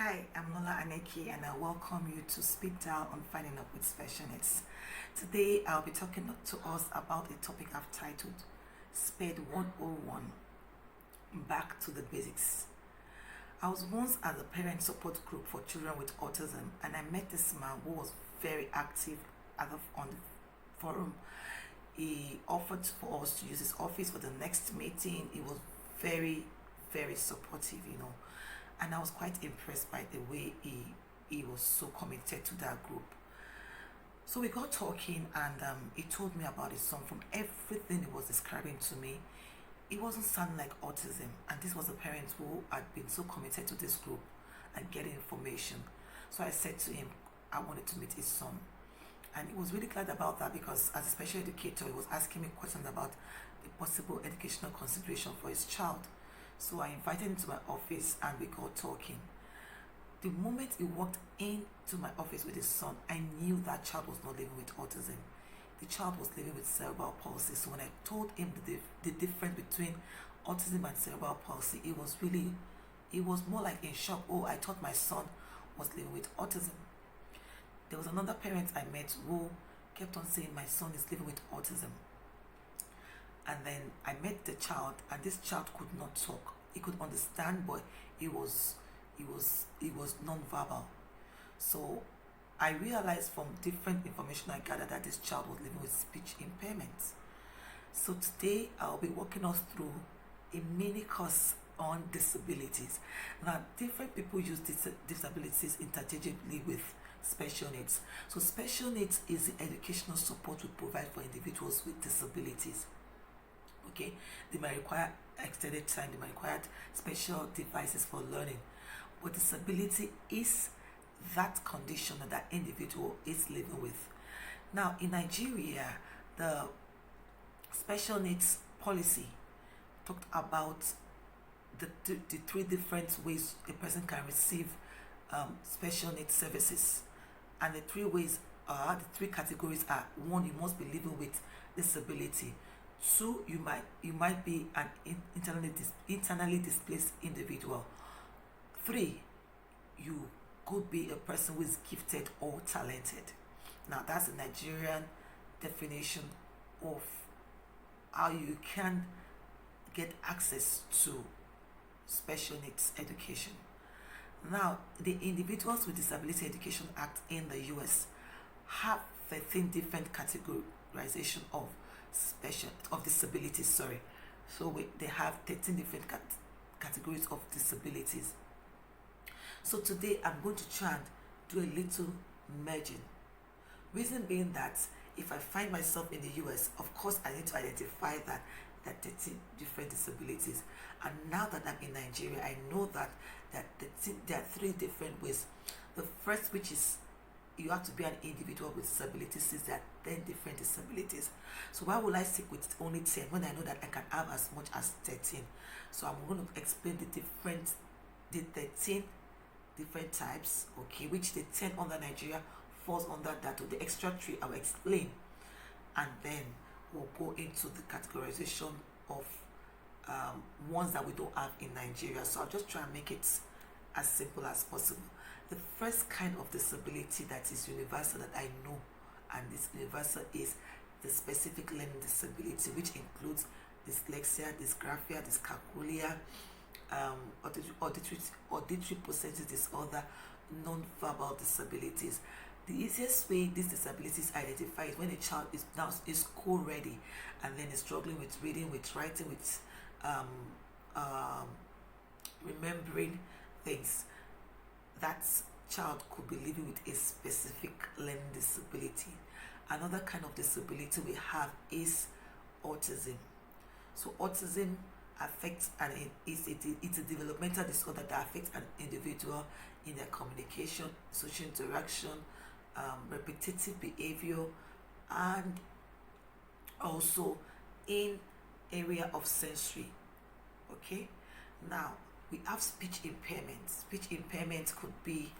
Hi, I'm Lola Aneki and I welcome you to Speak Down on Finding Up with Special Needs. Today I'll be talking to us about a topic I've titled SPED 101, Back to the Basics. I was once at a parent support group for children with autism and I met this man who was very active on the forum. He offered for us to use his office for the next meeting. He was very supportive. And I was quite impressed by the way he was so committed to that group. So we got talking, and he told me about his son. From everything he was describing to me, it wasn't sounding like autism. And this was a parent who had been so committed to this group and getting information. So I said to him, I wanted to meet his son. And he was really glad about that because as a special educator, he was asking me questions about the possible educational consideration for his child. So I invited him to my office and we got talking. The moment he walked into my office with his son, I knew that child was not living with autism. The child was living with cerebral palsy. So when I told him the difference between autism and cerebral palsy, it was more like in shock. Oh, I thought my son was living with autism. There was another parent I met who kept on saying my son is living with autism. And then I met the child, and this child could not talk. He could understand, but he was non-verbal. So I realized from different information I gathered that this child was living with speech impairments. So today I'll be walking us through a mini course on disabilities. Now, different people use disabilities interchangeably with special needs. So special needs is the educational support we provide for individuals with disabilities. Okay, they might require extended time, they might require special devices for learning, but disability is that condition that individual is living with. Now in Nigeria, the special needs policy talked about the three different ways a person can receive special needs services, and the three categories are: one, you must be living with disability; two, you might be an internally displaced individual; three, you could be a person who is gifted or talented. Now that's the Nigerian definition of how you can get access to special needs education. Now, the Individuals with Disability Education Act in the US have 13 different categorization of disabilities. So they have 13 different categories of disabilities. So today I'm going to try and do a little merging. Reason being that if I find myself in the US, of course I need to identify that there are 13 different disabilities. And now that I'm in Nigeria, I know that there are three different ways. The first, which is you have to be an individual with disabilities, is that 10 different disabilities. So why would I stick with only 10 when I know that I can have as much as 13? So I'm going to explain the 13 different types, okay, which the 10 under Nigeria falls under that. Or the extra 3 I will explain, and then we'll go into the categorization of ones that we don't have in Nigeria. So I'll just try and make it as simple as possible. The first kind of disability that is universal that I know, and this universal, is the specific learning disability, which includes dyslexia, dysgraphia, dyscalculia, auditory processing disorder, non-verbal disabilities. The easiest way these disabilities identify is when a child is school ready and then is struggling with reading, with writing, with remembering things. That child could be living with a specific learning disability. Another kind of disability we have is autism. So autism affects, and it's a developmental disorder that affects an individual in their communication, social interaction, repetitive behavior, and also in area of sensory. Okay, now we have speech impairments. Speech impairments could be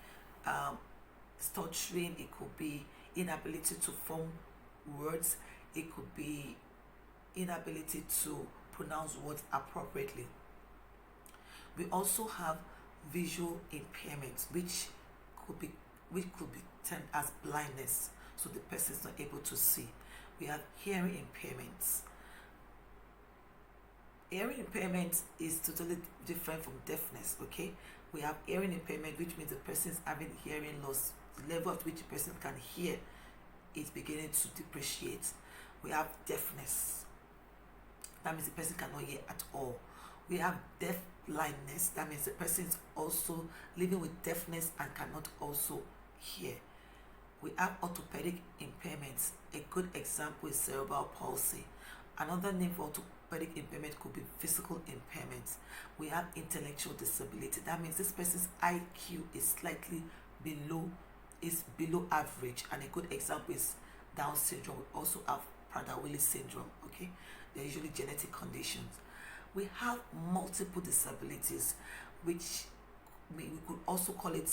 stuttering, it could be inability to form words, it could be inability to pronounce words appropriately. We also have visual impairment, which could be termed as blindness, so the person is not able to see. We have hearing impairments. Hearing impairment is totally different from deafness. Okay, we have hearing impairment, which means the person is having hearing loss. The level at which the person can hear is beginning to depreciate. We have deafness. That means the person cannot hear at all. We have deaf blindness. That means the person is also living with deafness and cannot also hear. We have orthopedic impairments. A good example is cerebral palsy. Another name for orthopedic impairment could be physical impairments. We have intellectual disability. That means this person's IQ is slightly below average. And a good example is Down syndrome. We also have Prader-Willi syndrome. Okay, they're usually genetic conditions. We have multiple disabilities, which we could also call it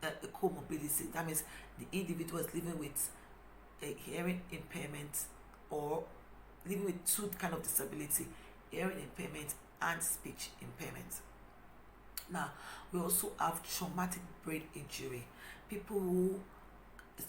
a comorbidity. That means the individual is living with a hearing impairment or living with two kind of disability, hearing impairment and speech impairment. Now, we also have traumatic brain injury. People who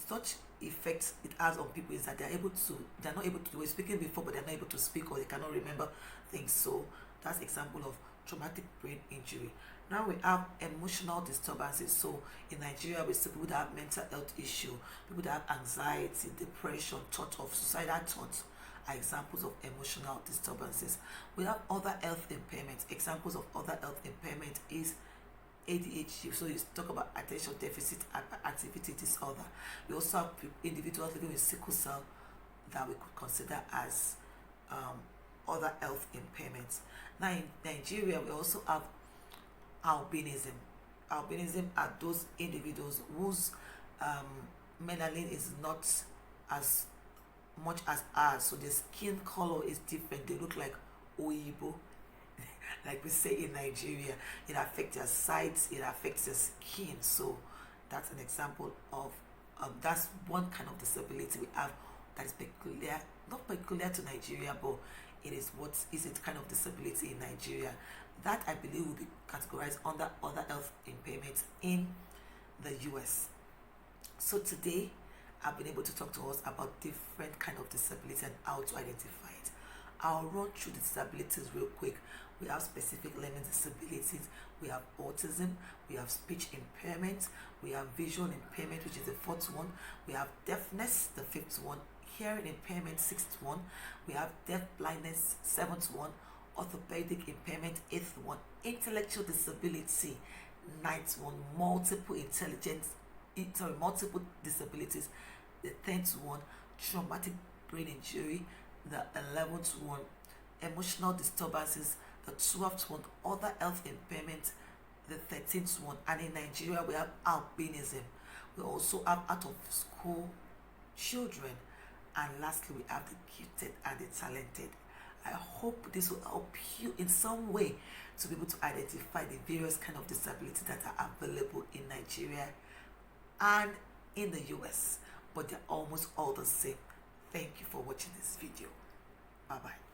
such effects it has on people is that they're not able to, we were speaking before, but they're not able to speak or they cannot remember things. So that's example of traumatic brain injury. Now we have emotional disturbances. So in Nigeria, we see people that have mental health issue, people that have anxiety, depression, thought of suicidal thoughts are examples of emotional disturbances. We have other health impairments. Examples of other health impairment is ADHD. So you talk about attention deficit activity disorder. We also have individuals living with sickle cell that we could consider as other health impairments. Now in Nigeria, we also have albinism. Albinism are those individuals whose melanin is not as much as ours, so the skin color is different. They look like Oyibo, like we say in Nigeria. It affects their sight, it affects their skin. So that's an example of that's one kind of disability we have that is peculiar, not peculiar to Nigeria, but it is what is it kind of disability in Nigeria that I believe will be categorized under other health impairments in the US. So today I've been able to talk to us about different kind of disability and how to identify it. I'll run through the disabilities real quick. We have specific learning disabilities, we have autism, we have speech impairment, we have visual impairment, which is the fourth one, we have deafness, the fifth one, hearing impairment, sixth one, we have deaf blindness, seventh one, orthopedic impairment, eighth one, intellectual disability, ninth one, multiple disabilities, the 10th one, traumatic brain injury, the 11th one, emotional disturbances, the 12th one, other health impairment, the 13th one, and in Nigeria we have albinism. We also have out of school children, and lastly we have the gifted and the talented. I hope this will help you in some way to be able to identify the various kind of disabilities that are available in Nigeria and in the US, but they're almost all the same. Thank you for watching this video. Bye bye.